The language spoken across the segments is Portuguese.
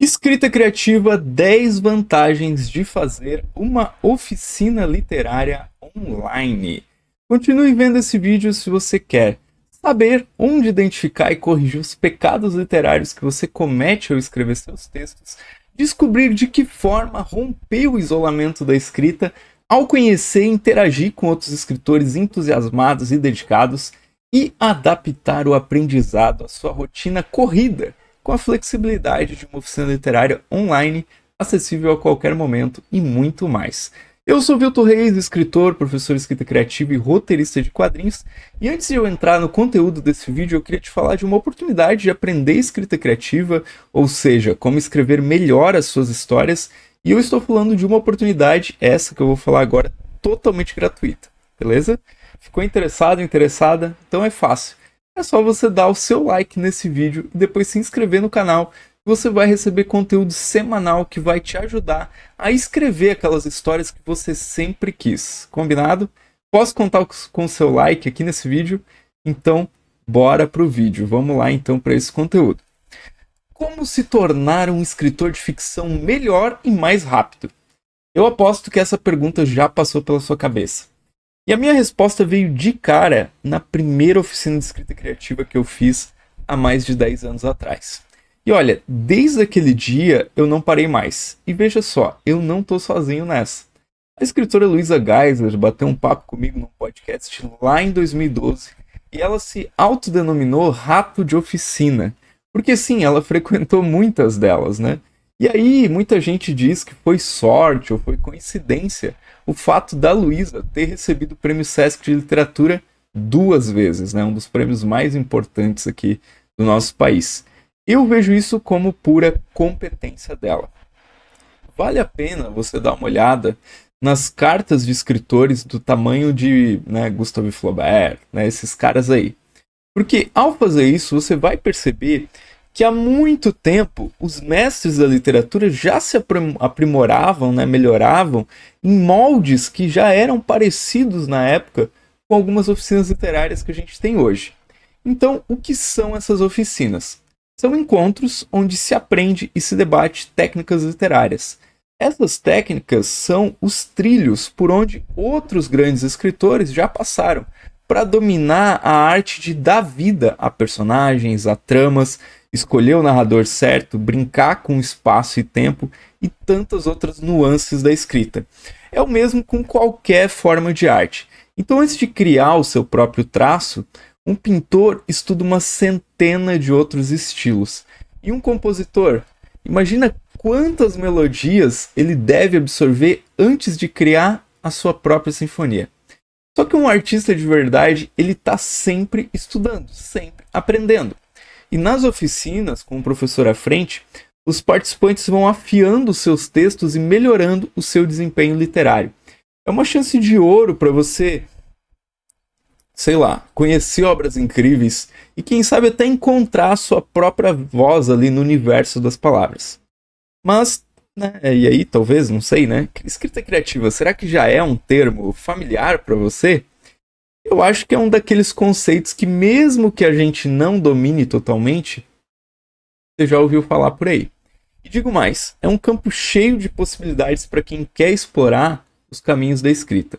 Escrita criativa, 10 vantagens de fazer uma oficina literária online. Continue vendo esse vídeo se você quer saber onde identificar e corrigir os pecados literários que você comete ao escrever seus textos, descobrir de que forma romper o isolamento da escrita ao conhecer e interagir com outros escritores entusiasmados e dedicados e adaptar o aprendizado à sua rotina corrida, com a flexibilidade de uma oficina literária online, acessível a qualquer momento e muito mais. Eu sou Viltor Reis, escritor, professor de escrita criativa e roteirista de quadrinhos, e antes de eu entrar no conteúdo desse vídeo, eu queria te falar de uma oportunidade de aprender escrita criativa, ou seja, como escrever melhor as suas histórias, e eu estou falando de uma oportunidade, essa que eu vou falar agora, totalmente gratuita, beleza? Ficou interessado, interessada? Então é fácil. É só você dar o seu like nesse vídeo e depois se inscrever no canal. Você vai receber conteúdo semanal que vai te ajudar a escrever aquelas histórias que você sempre quis. Combinado? Posso contar com o seu like aqui nesse vídeo? Então, bora pro vídeo. Vamos lá então para esse conteúdo. Como se tornar um escritor de ficção melhor e mais rápido? Eu aposto que essa pergunta já passou pela sua cabeça. E a minha resposta veio de cara na primeira oficina de escrita criativa que eu fiz há mais de 10 anos atrás. E olha, desde aquele dia eu não parei mais. E veja só, eu não estou sozinho nessa. A escritora Luísa Geisler bateu um papo comigo num podcast lá em 2012 e ela se autodenominou Rato de Oficina. Porque sim, ela frequentou muitas delas, né? E aí, muita gente diz que foi sorte ou foi coincidência o fato da Luísa ter recebido o Prêmio Sesc de Literatura 2 vezes, né? Um dos prêmios mais importantes aqui do nosso país. Eu vejo isso como pura competência dela. Vale a pena você dar uma olhada nas cartas de escritores do tamanho de Gustave Flaubert, esses caras aí. Porque ao fazer isso, você vai perceber que há muito tempo os mestres da literatura já se aprimoravam, melhoravam em moldes que já eram parecidos na época com algumas oficinas literárias que a gente tem hoje. Então, o que são essas oficinas? São encontros onde se aprende e se debate técnicas literárias. Essas técnicas são os trilhos por onde outros grandes escritores já passaram para dominar a arte de dar vida a personagens, a tramas, escolher o narrador certo, brincar com espaço e tempo e tantas outras nuances da escrita. É o mesmo com qualquer forma de arte. Então, antes de criar o seu próprio traço, um pintor estuda uma centena de outros estilos. E um compositor, imagina quantas melodias ele deve absorver antes de criar a sua própria sinfonia. Só que um artista de verdade, ele está sempre estudando, sempre aprendendo. E nas oficinas, com o professor à frente, os participantes vão afiando seus textos e melhorando o seu desempenho literário. É uma chance de ouro para você, conhecer obras incríveis e quem sabe até encontrar a sua própria voz ali no universo das palavras. Mas, e aí talvez, não sei, escrita criativa, será que já é um termo familiar para você? Eu acho que é um daqueles conceitos que mesmo que a gente não domine totalmente, você já ouviu falar por aí. E digo mais, é um campo cheio de possibilidades para quem quer explorar os caminhos da escrita.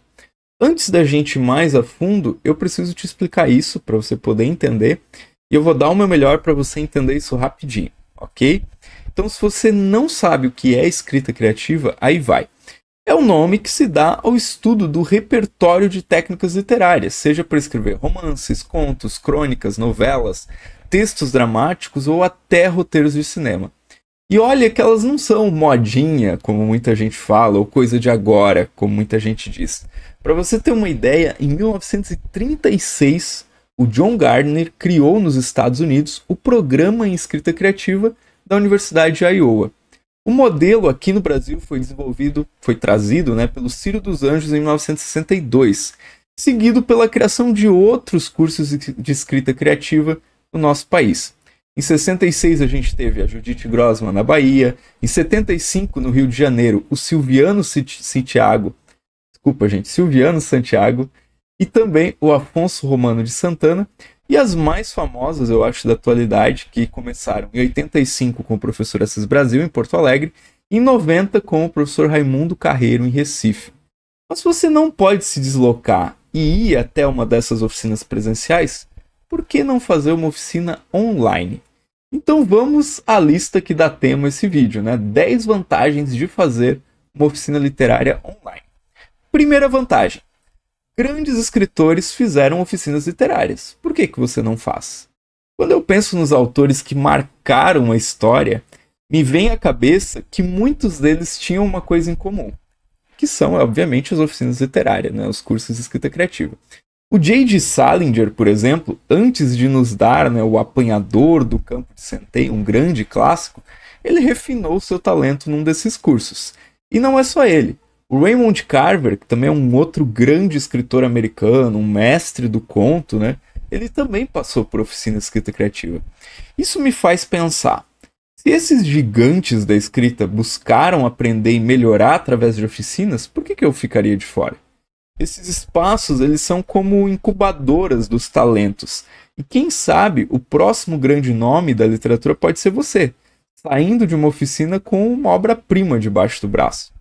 Antes da gente ir mais a fundo, eu preciso te explicar isso para você poder entender, e eu vou dar o meu melhor para você entender isso rapidinho, ok? Então, se você não sabe o que é escrita criativa, aí vai. É o nome que se dá ao estudo do repertório de técnicas literárias, seja para escrever romances, contos, crônicas, novelas, textos dramáticos ou até roteiros de cinema. E olha que elas não são modinha, como muita gente fala, ou coisa de agora, como muita gente diz. Para você ter uma ideia, em 1936, o John Gardner criou nos Estados Unidos o Programa em Escrita Criativa da Universidade de Iowa. O modelo aqui no Brasil foi trazido pelo Ciro dos Anjos em 1962, seguido pela criação de outros cursos de escrita criativa no nosso país. Em 66 a gente teve a Judith Grossman na Bahia, em 75 no Rio de Janeiro o Silviano Santiago, e também o Afonso Romano de Santana, E as mais famosas, eu acho, da atualidade, que começaram em 85 com o professor Assis Brasil, em Porto Alegre, e em 90 com o professor Raimundo Carreiro, em Recife. Mas se você não pode se deslocar e ir até uma dessas oficinas presenciais, por que não fazer uma oficina online? Então vamos à lista que dá tema a esse vídeo, né? 10 vantagens de fazer uma oficina literária online. Primeira vantagem: grandes escritores fizeram oficinas literárias. Por que você não faz? Quando eu penso nos autores que marcaram a história, me vem à cabeça que muitos deles tinham uma coisa em comum, que são, obviamente, as oficinas literárias, né? Os cursos de escrita criativa. O J.D. Salinger, por exemplo, antes de nos dar, né, o Apanhador do Campo de Centeio, um grande clássico, ele refinou seu talento num desses cursos. E não é só ele. O Raymond Carver, que também é um outro grande escritor americano, um mestre do conto, né, ele também passou por oficina de escrita criativa. Isso me faz pensar: se esses gigantes da escrita buscaram aprender e melhorar através de oficinas, por que eu ficaria de fora? Esses espaços, eles são como incubadoras dos talentos. E quem sabe o próximo grande nome da literatura pode ser você, saindo de uma oficina com uma obra-prima debaixo do braço.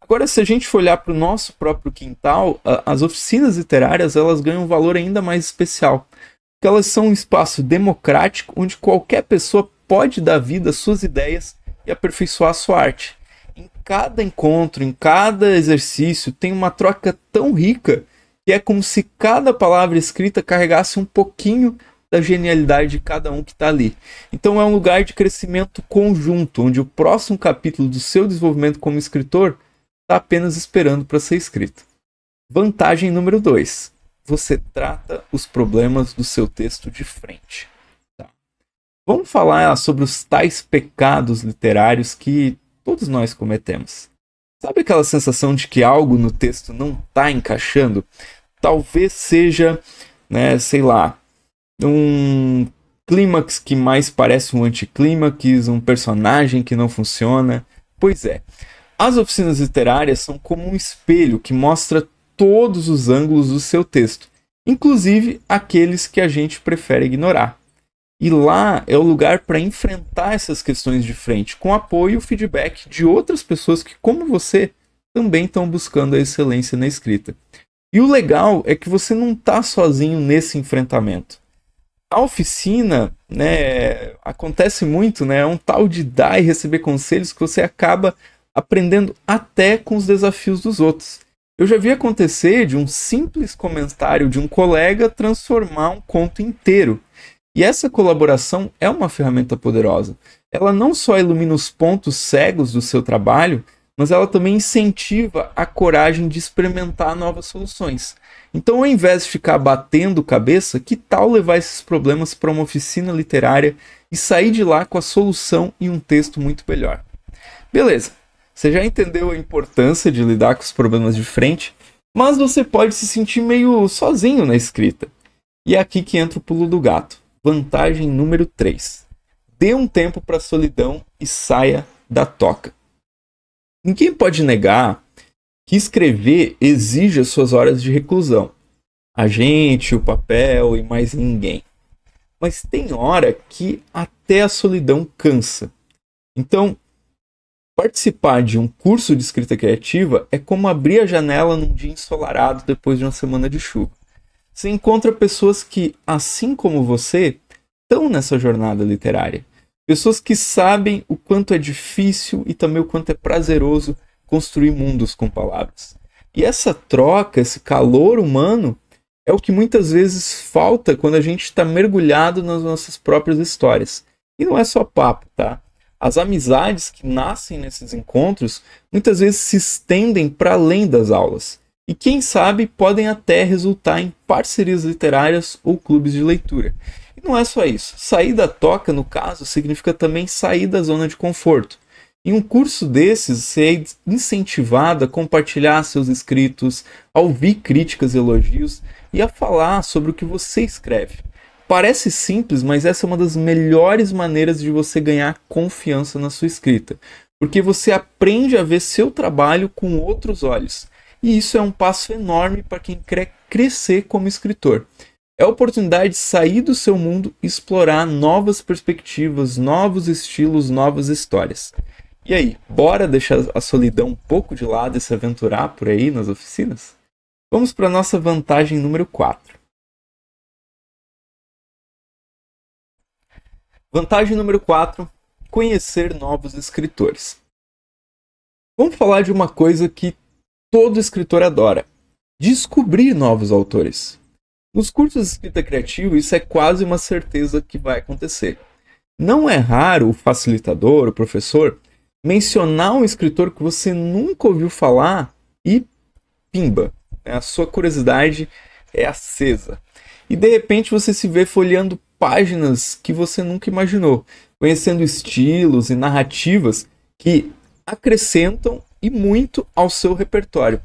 Agora, se a gente for olhar para o nosso próprio quintal, as oficinas literárias, elas ganham um valor ainda mais especial. Porque elas são um espaço democrático onde qualquer pessoa pode dar vida às suas ideias e aperfeiçoar a sua arte. Em cada encontro, em cada exercício, tem uma troca tão rica que é como se cada palavra escrita carregasse um pouquinho da genialidade de cada um que está ali. Então é um lugar de crescimento conjunto, onde o próximo capítulo do seu desenvolvimento como escritor está apenas esperando para ser escrito. Vantagem número 2. Você trata os problemas do seu texto de frente. Tá. Vamos falar sobre os tais pecados literários que todos nós cometemos. Sabe aquela sensação de que algo no texto não está encaixando? Talvez seja, né, sei lá, um clímax que mais parece um anticlímax, um personagem que não funciona. Pois é, as oficinas literárias são como um espelho que mostra todos os ângulos do seu texto, inclusive aqueles que a gente prefere ignorar. E lá é o lugar para enfrentar essas questões de frente, com apoio e feedback de outras pessoas que, como você, também estão buscando a excelência na escrita. E o legal é que você não está sozinho nesse enfrentamento. A oficina, né, acontece muito, né, é um tal de dar e receber conselhos que você acaba aprendendo até com os desafios dos outros. Eu já vi acontecer de um simples comentário de um colega transformar um conto inteiro. E essa colaboração é uma ferramenta poderosa. Ela não só ilumina os pontos cegos do seu trabalho, mas ela também incentiva a coragem de experimentar novas soluções. Então, ao invés de ficar batendo cabeça, que tal levar esses problemas para uma oficina literária e sair de lá com a solução e um texto muito melhor? Beleza, você já entendeu a importância de lidar com os problemas de frente, mas você pode se sentir meio sozinho na escrita. E é aqui que entra o pulo do gato. Vantagem número 3. Dê um tempo para a solidão e saia da toca. Ninguém pode negar que escrever exige as suas horas de reclusão. A gente, o papel e mais ninguém. Mas tem hora que até a solidão cansa. Então, participar de um curso de escrita criativa é como abrir a janela num dia ensolarado depois de uma semana de chuva. Você encontra pessoas que, assim como você, estão nessa jornada literária. Pessoas que sabem o quanto é difícil e também o quanto é prazeroso construir mundos com palavras. E essa troca, esse calor humano, é o que muitas vezes falta quando a gente está mergulhado nas nossas próprias histórias. E não é só papo, tá? As amizades que nascem nesses encontros muitas vezes se estendem para além das aulas. E quem sabe podem até resultar em parcerias literárias ou clubes de leitura. E não é só isso. Sair da toca, no caso, significa também sair da zona de conforto. Em um curso desses, você é incentivado a compartilhar seus escritos, a ouvir críticas e elogios e a falar sobre o que você escreve. Parece simples, mas essa é uma das melhores maneiras de você ganhar confiança na sua escrita. Porque você aprende a ver seu trabalho com outros olhos. E isso é um passo enorme para quem quer crescer como escritor. É a oportunidade de sair do seu mundo e explorar novas perspectivas, novos estilos, novas histórias. E aí, bora deixar a solidão um pouco de lado e se aventurar por aí nas oficinas? Vamos para a nossa vantagem número 4. Vantagem número 4, conhecer novos escritores. Vamos falar de uma coisa que todo escritor adora: descobrir novos autores. Nos cursos de escrita criativa, isso é quase uma certeza que vai acontecer. Não é raro o facilitador, o professor, mencionar um escritor que você nunca ouviu falar e pimba, a sua curiosidade é acesa. E de repente você se vê folheando páginas que você nunca imaginou, conhecendo estilos e narrativas que acrescentam e muito ao seu repertório.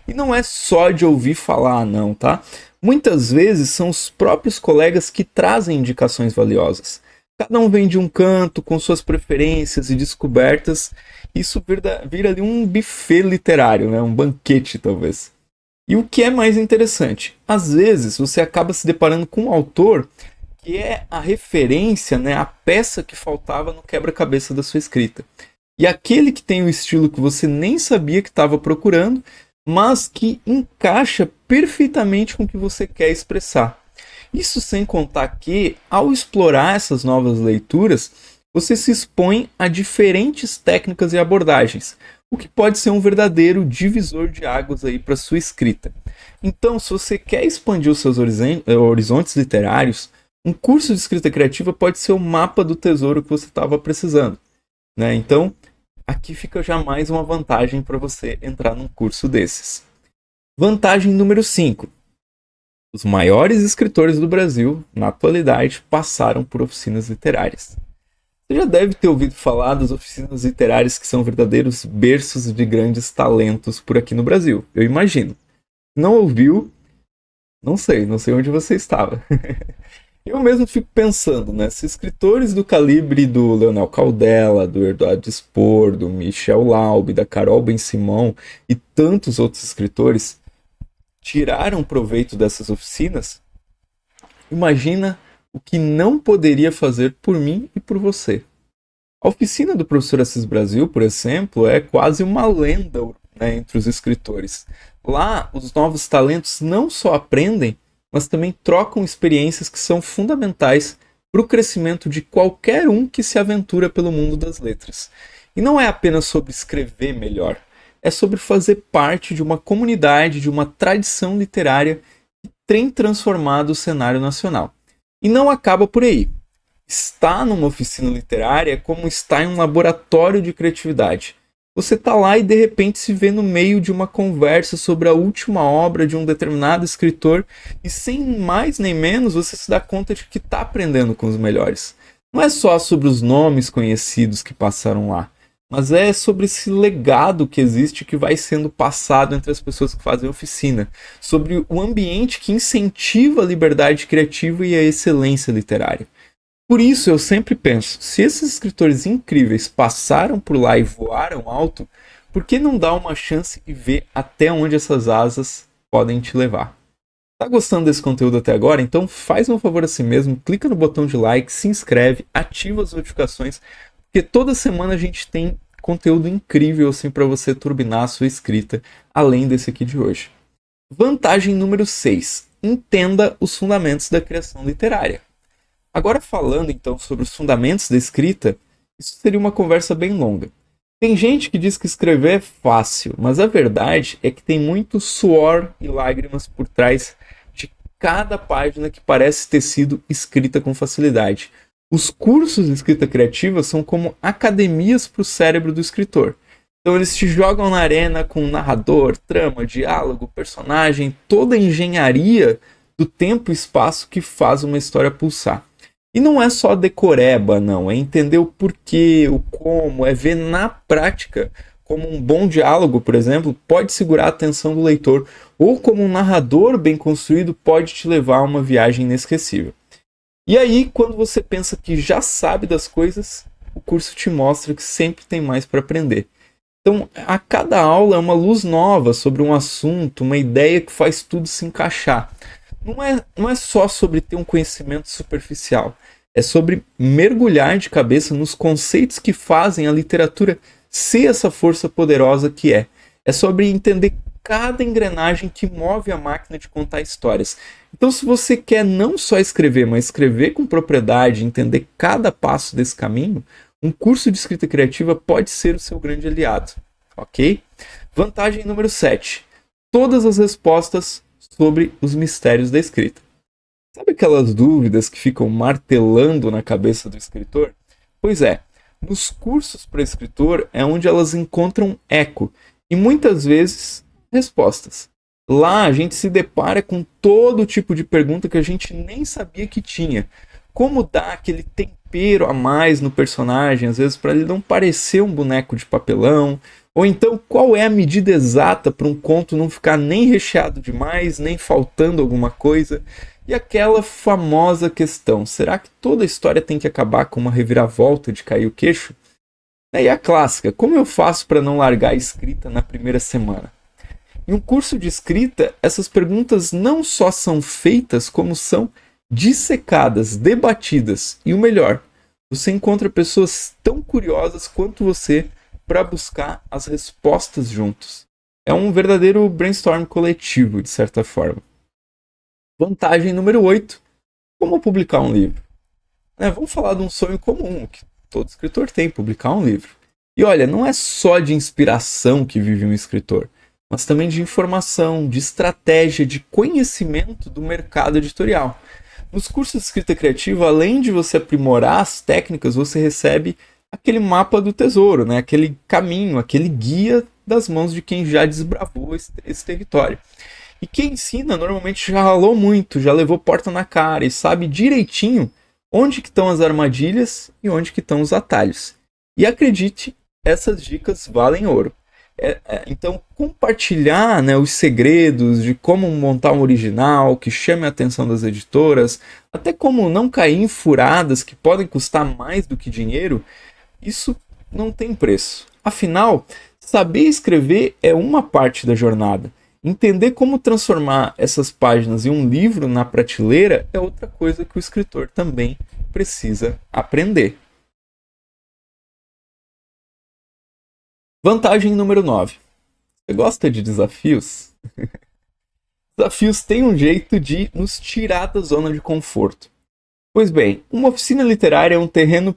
E não é só de ouvir falar, não, tá? Muitas vezes são os próprios colegas que trazem indicações valiosas. Cada um vem de um canto, com suas preferências e descobertas. Isso vira ali um buffet literário, né? Um banquete, talvez. E o que é mais interessante? Às vezes você acaba se deparando com um autor que é a referência, né? A peça que faltava no quebra-cabeça da sua escrita. E aquele que tem o estilo que você nem sabia que estava procurando, mas que encaixa perfeitamente com o que você quer expressar. Isso sem contar que, ao explorar essas novas leituras, você se expõe a diferentes técnicas e abordagens, o que pode ser um verdadeiro divisor de águas aí para sua escrita. Então, se você quer expandir os seus horizontes literários, um curso de escrita criativa pode ser o mapa do tesouro que você estava precisando, né? Então, aqui fica já mais uma vantagem para você entrar num curso desses. Vantagem número 5. Os maiores escritores do Brasil, na atualidade, passaram por oficinas literárias. Você já deve ter ouvido falar das oficinas literárias que são verdadeiros berços de grandes talentos por aqui no Brasil, eu imagino. Não ouviu? Não sei onde você estava. Eu mesmo fico pensando, né? Se escritores do calibre do Leonel Caldela, do Eduardo Spor, do Michel Laub, da Carol Ben-Simon e tantos outros escritores tiraram proveito dessas oficinas, imagina o que não poderia fazer por mim e por você. A oficina do professor Assis Brasil, por exemplo, é quase uma lenda, né, entre os escritores. Lá, os novos talentos não só aprendem, mas também trocam experiências que são fundamentais para o crescimento de qualquer um que se aventura pelo mundo das letras. E não é apenas sobre escrever melhor, é sobre fazer parte de uma comunidade, de uma tradição literária que tem transformado o cenário nacional. E não acaba por aí. Estar numa oficina literária é como estar em um laboratório de criatividade. Você está lá e de repente se vê no meio de uma conversa sobre a última obra de um determinado escritor e sem mais nem menos você se dá conta de que está aprendendo com os melhores. Não é só sobre os nomes conhecidos que passaram lá, mas é sobre esse legado que existe que vai sendo passado entre as pessoas que fazem oficina, sobre o ambiente que incentiva a liberdade criativa e a excelência literária. Por isso eu sempre penso, se esses escritores incríveis passaram por lá e voaram alto, por que não dar uma chance e ver até onde essas asas podem te levar? Tá gostando desse conteúdo até agora? Então faz um favor a si mesmo, clica no botão de like, se inscreve, ativa as notificações, porque toda semana a gente tem conteúdo incrível assim para você turbinar a sua escrita, além desse aqui de hoje. Vantagem número 6. Entenda os fundamentos da criação literária. Agora falando então sobre os fundamentos da escrita, isso seria uma conversa bem longa. Tem gente que diz que escrever é fácil, mas a verdade é que tem muito suor e lágrimas por trás de cada página que parece ter sido escrita com facilidade. Os cursos de escrita criativa são como academias para o cérebro do escritor. Então eles te jogam na arena com narrador, trama, diálogo, personagem, toda a engenharia do tempo e espaço que faz uma história pulsar. E não é só decoreba, não. É entender o porquê, o como, é ver na prática como um bom diálogo, por exemplo, pode segurar a atenção do leitor, ou como um narrador bem construído pode te levar a uma viagem inesquecível. E aí, quando você pensa que já sabe das coisas, o curso te mostra que sempre tem mais para aprender. Então, a cada aula é uma luz nova sobre um assunto, uma ideia que faz tudo se encaixar. não é só sobre ter um conhecimento superficial. É sobre mergulhar de cabeça nos conceitos que fazem a literatura ser essa força poderosa que é. É sobre entender cada engrenagem que move a máquina de contar histórias. Então, se você quer não só escrever, mas escrever com propriedade, entender cada passo desse caminho, um curso de escrita criativa pode ser o seu grande aliado, ok? Vantagem número 7. Todas as respostas sobre os mistérios da escrita. Sabe aquelas dúvidas que ficam martelando na cabeça do escritor? Pois é, nos cursos para escritor é onde elas encontram eco e muitas vezes respostas. Lá a gente se depara com todo tipo de pergunta que a gente nem sabia que tinha. Como dar aquele tempero a mais no personagem, às vezes para ele não parecer um boneco de papelão? Ou então, qual é a medida exata para um conto não ficar nem recheado demais, nem faltando alguma coisa? E aquela famosa questão, será que toda história tem que acabar com uma reviravolta de cair o queixo? E a clássica, como eu faço para não largar a escrita na primeira semana? Em um curso de escrita, essas perguntas não só são feitas, como são dissecadas, debatidas. E o melhor, você encontra pessoas tão curiosas quanto você para buscar as respostas juntos. É um verdadeiro brainstorm coletivo, de certa forma. Vantagem número 8. Como publicar um livro? Vamos falar de um sonho comum, que todo escritor tem, publicar um livro. E olha, não é só de inspiração que vive um escritor, mas também de informação, de estratégia, de conhecimento do mercado editorial. Nos cursos de escrita criativa, além de você aprimorar as técnicas, você recebe aquele mapa do tesouro, né? Aquele caminho, aquele guia das mãos de quem já desbravou esse território. E quem ensina normalmente já ralou muito, já levou porta na cara e sabe direitinho onde que estão as armadilhas e onde que estão os atalhos. E acredite, essas dicas valem ouro. Então, compartilhar, né, os segredos de como montar um original que chame a atenção das editoras, até como não cair em furadas que podem custar mais do que dinheiro, isso não tem preço. Afinal, saber escrever é uma parte da jornada. Entender como transformar essas páginas em um livro na prateleira é outra coisa que o escritor também precisa aprender. Vantagem número 9. Você gosta de desafios? Desafios têm um jeito de nos tirar da zona de conforto. Pois bem, uma oficina literária é um terreno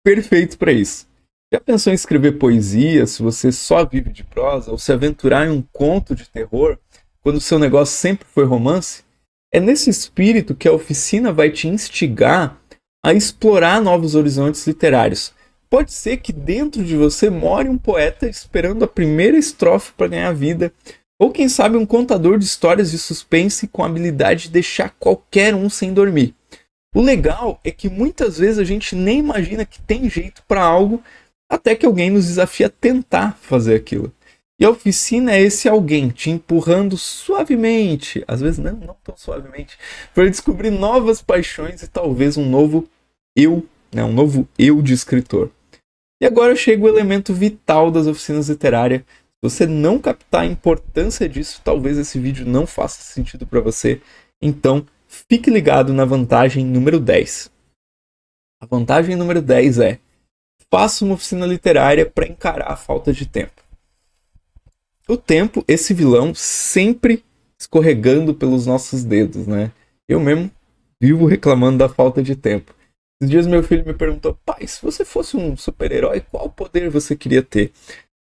perfeito para isso. Já pensou em escrever poesia se você só vive de prosa, ou se aventurar em um conto de terror quando o seu negócio sempre foi romance? É nesse espírito que a oficina vai te instigar a explorar novos horizontes literários. Pode ser que dentro de você more um poeta esperando a primeira estrofe para ganhar vida, ou quem sabe um contador de histórias de suspense com a habilidade de deixar qualquer um sem dormir. O legal é que muitas vezes a gente nem imagina que tem jeito para algo, até que alguém nos desafia a tentar fazer aquilo. E a oficina é esse alguém te empurrando suavemente, às vezes não tão suavemente, para descobrir novas paixões e talvez um novo eu de escritor. E agora chega o elemento vital das oficinas literárias. Se você não captar a importância disso, talvez esse vídeo não faça sentido para você. Então, fique ligado na vantagem número 10. A vantagem número 10 é: faça uma oficina literária para encarar a falta de tempo. O tempo, esse vilão, sempre escorregando pelos nossos dedos, né? Eu mesmo vivo reclamando da falta de tempo. Esses dias meu filho me perguntou: pai, se você fosse um super-herói, qual poder você queria ter?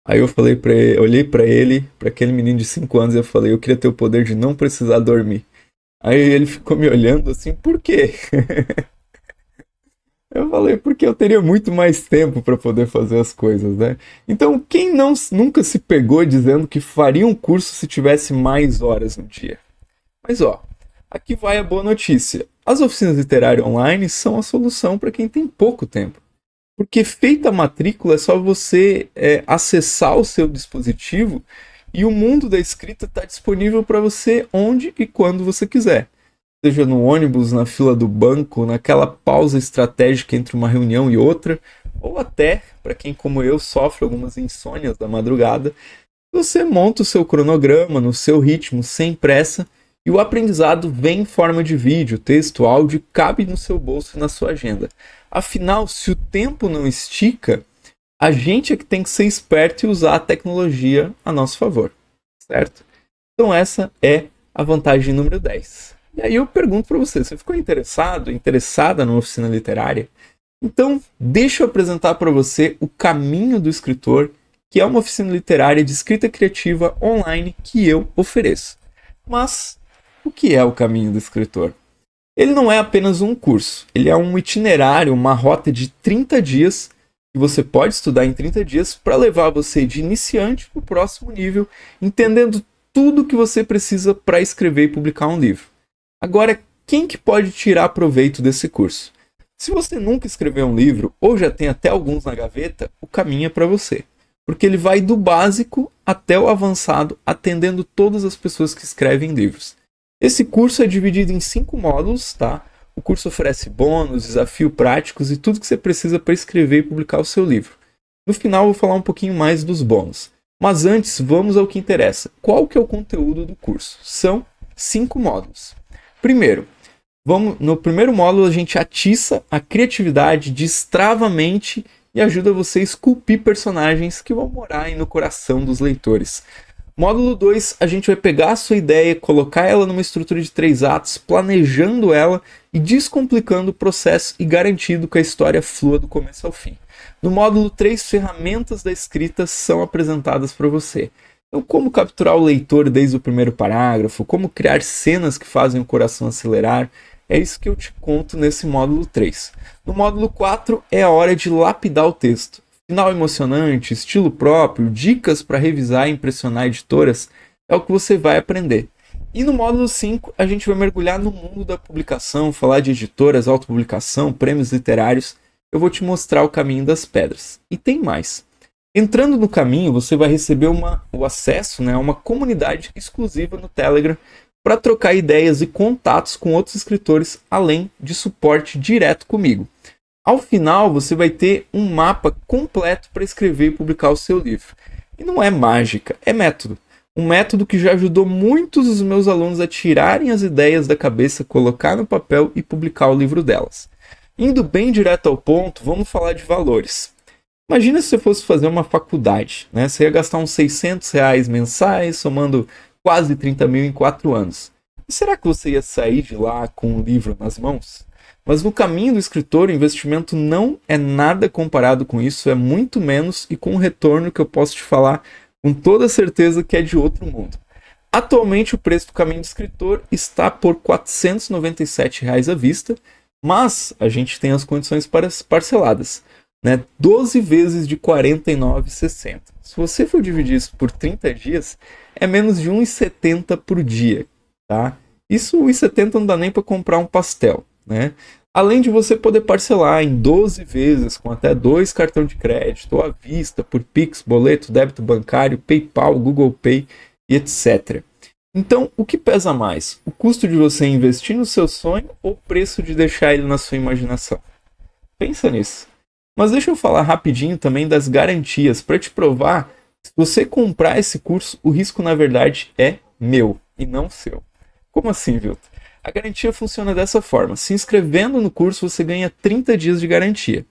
Aí eu falei para ele, olhei para ele, para aquele menino de 5 anos, e eu falei: eu queria ter o poder de não precisar dormir. Aí ele ficou me olhando assim: por quê? Eu falei: porque eu teria muito mais tempo para poder fazer as coisas, né? Então, quem nunca se pegou dizendo que faria um curso se tivesse mais horas no dia? Mas ó, aqui vai a boa notícia. As oficinas literárias online são a solução para quem tem pouco tempo. Porque feita a matrícula, é só você acessar o seu dispositivo e o mundo da escrita está disponível para você onde e quando você quiser. Seja no ônibus, na fila do banco, naquela pausa estratégica entre uma reunião e outra, ou até, para quem como eu sofre algumas insônias da madrugada, você monta o seu cronograma no seu ritmo, sem pressa, E o aprendizado vem em forma de vídeo, texto, áudio e cabe no seu bolso e na sua agenda. Afinal, se o tempo não estica, a gente é que tem que ser esperto e usar a tecnologia a nosso favor, certo? Então essa é a vantagem número 10. E aí eu pergunto para você ficou interessada numa oficina literária? Então, deixa eu apresentar para você o Caminho do Escritor, que é uma oficina literária de escrita criativa online que eu ofereço. Mas, o que é o Caminho do Escritor? Ele não é apenas um curso, ele é um itinerário, uma rota de 30 dias, que você pode estudar em 30 dias para levar você de iniciante para o próximo nível, entendendo tudo o que você precisa para escrever e publicar um livro. Agora, quem que pode tirar proveito desse curso? Se você nunca escreveu um livro, ou já tem até alguns na gaveta, o caminho é para você. Porque ele vai do básico até o avançado, atendendo todas as pessoas que escrevem livros. Esse curso é dividido em 5 módulos, tá? O curso oferece bônus, desafios práticos e tudo que você precisa para escrever e publicar o seu livro. No final, eu vou falar um pouquinho mais dos bônus. Mas antes, vamos ao que interessa. Qual que é o conteúdo do curso? São 5 módulos. Primeiro, no primeiro módulo a gente atiça a criatividade, destrava a mente e ajuda você a esculpir personagens que vão morar aí no coração dos leitores. Módulo 2, a gente vai pegar a sua ideia, colocar ela numa estrutura de 3 atos, planejando ela e descomplicando o processo e garantindo que a história flua do começo ao fim. No módulo 3, ferramentas da escrita são apresentadas para você. Então, como capturar o leitor desde o primeiro parágrafo, como criar cenas que fazem o coração acelerar, é isso que eu te conto nesse módulo 3. No módulo 4 é a hora de lapidar o texto. Final emocionante, estilo próprio, dicas para revisar e impressionar editoras, é o que você vai aprender. E no módulo 5 a gente vai mergulhar no mundo da publicação, falar de editoras, autopublicação, prêmios literários. Eu vou te mostrar o caminho das pedras. E tem mais. Entrando no caminho, você vai receber o acesso a uma comunidade exclusiva no Telegram para trocar ideias e contatos com outros escritores, além de suporte direto comigo. Ao final, você vai ter um mapa completo para escrever e publicar o seu livro. E não é mágica, é método. Um método que já ajudou muitos dos meus alunos a tirarem as ideias da cabeça, colocar no papel e publicar o livro delas. Indo bem direto ao ponto, vamos falar de valores. Imagina se você fosse fazer uma faculdade, né? Você ia gastar uns R$600 mensais, somando quase 30 mil em 4 anos. E será que você ia sair de lá com um livro nas mãos? Mas no Caminho do Escritor, o investimento não é nada comparado com isso, é muito menos e com um retorno que eu posso te falar com toda certeza que é de outro mundo. Atualmente o preço do Caminho do Escritor está por R$497 à vista, mas a gente tem as condições parceladas, né? 12 vezes de R$ 49,60. Se você for dividir isso por 30 dias, é menos de R$ 1,70 por dia, tá? Isso R$ 1,70 não dá nem para comprar um pastel, né? Além de você poder parcelar em 12 vezes com até 2 cartões de crédito, ou à vista, por Pix, boleto, débito bancário, PayPal, Google Pay e etc. Então, o que pesa mais? O custo de você investir no seu sonho ou o preço de deixar ele na sua imaginação? Pensa nisso. Mas deixa eu falar rapidinho também das garantias, para te provar que se você comprar esse curso, o risco na verdade é meu e não seu. Como assim, Vilton? A garantia funciona dessa forma. Se inscrevendo no curso, você ganha 30 dias de garantia.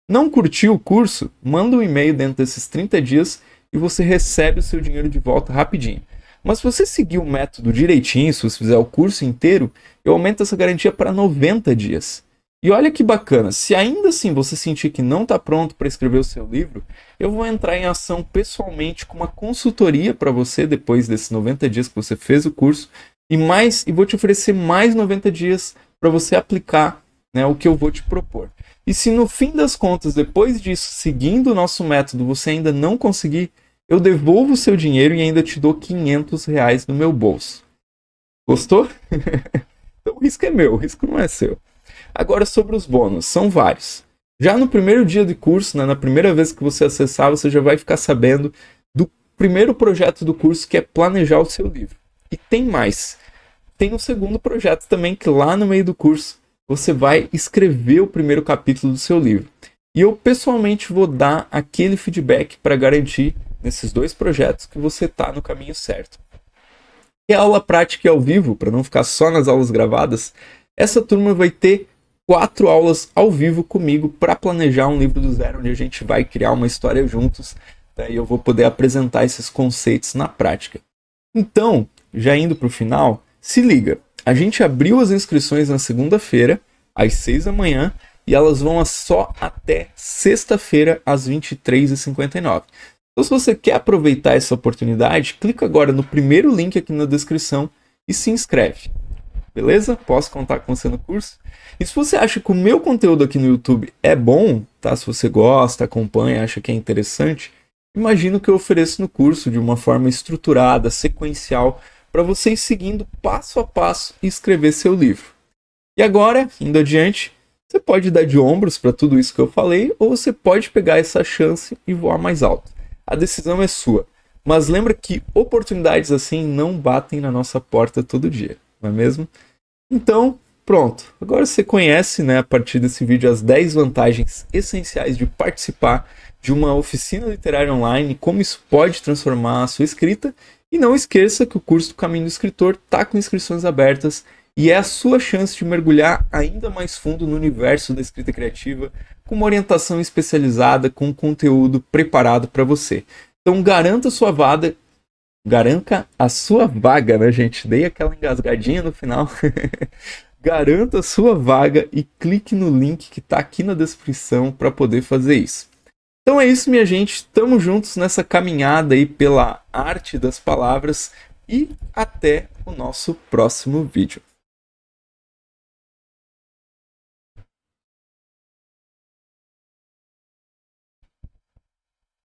Não curtiu o curso? Manda um e-mail dentro desses 30 dias e você recebe o seu dinheiro de volta rapidinho. Mas se você seguir o método direitinho, se você fizer o curso inteiro, eu aumento essa garantia para 90 dias. E olha que bacana, se ainda assim você sentir que não está pronto para escrever o seu livro, eu vou entrar em ação pessoalmente com uma consultoria para você depois desses 90 dias que você fez o curso e vou te oferecer mais 90 dias para você aplicar, né, o que eu vou te propor. E se no fim das contas, depois disso, seguindo o nosso método, você ainda não conseguir, eu devolvo o seu dinheiro e ainda te dou R$500 no meu bolso. Gostou? Então o risco é meu, o risco não é seu. Agora sobre os bônus, são vários. Já no primeiro dia de curso, né, na primeira vez que você acessar, você já vai ficar sabendo do primeiro projeto do curso, que é planejar o seu livro. E tem mais. Tem um segundo projeto também, que lá no meio do curso você vai escrever o primeiro capítulo do seu livro. E eu pessoalmente vou dar aquele feedback para garantir nesses 2 projetos que você está no caminho certo. E a aula prática e ao vivo, para não ficar só nas aulas gravadas, essa turma vai ter 4 aulas ao vivo comigo para planejar um livro do zero, onde a gente vai criar uma história juntos, daí eu vou poder apresentar esses conceitos na prática. Então, já indo para o final, se liga, a gente abriu as inscrições na segunda-feira, às 6 da manhã, e elas vão só até sexta-feira, às 23h59. Então, se você quer aproveitar essa oportunidade, clica agora no primeiro link aqui na descrição e se inscreve. Beleza? Posso contar com você no curso? E se você acha que o meu conteúdo aqui no YouTube é bom, tá? Se você gosta, acompanha, acha que é interessante, imagina o que eu ofereço no curso de uma forma estruturada, sequencial, para você ir seguindo passo a passo e escrever seu livro. E agora, indo adiante, você pode dar de ombros para tudo isso que eu falei, ou você pode pegar essa chance e voar mais alto. A decisão é sua. Mas lembra que oportunidades assim não batem na nossa porta todo dia, não é mesmo? Então, pronto. Agora você conhece, né, a partir desse vídeo, as 10 vantagens essenciais de participar de uma oficina literária online, como isso pode transformar a sua escrita. E não esqueça que o curso do Caminho do Escritor está com inscrições abertas e é a sua chance de mergulhar ainda mais fundo no universo da escrita criativa, com uma orientação especializada, com conteúdo preparado para você. Então garanta a sua vaga, né, gente? Dei aquela engasgadinha no final. Garanta a sua vaga e clique no link que está aqui na descrição para poder fazer isso. Então é isso, minha gente. Estamos juntos nessa caminhada aí pela arte das palavras e até o nosso próximo vídeo.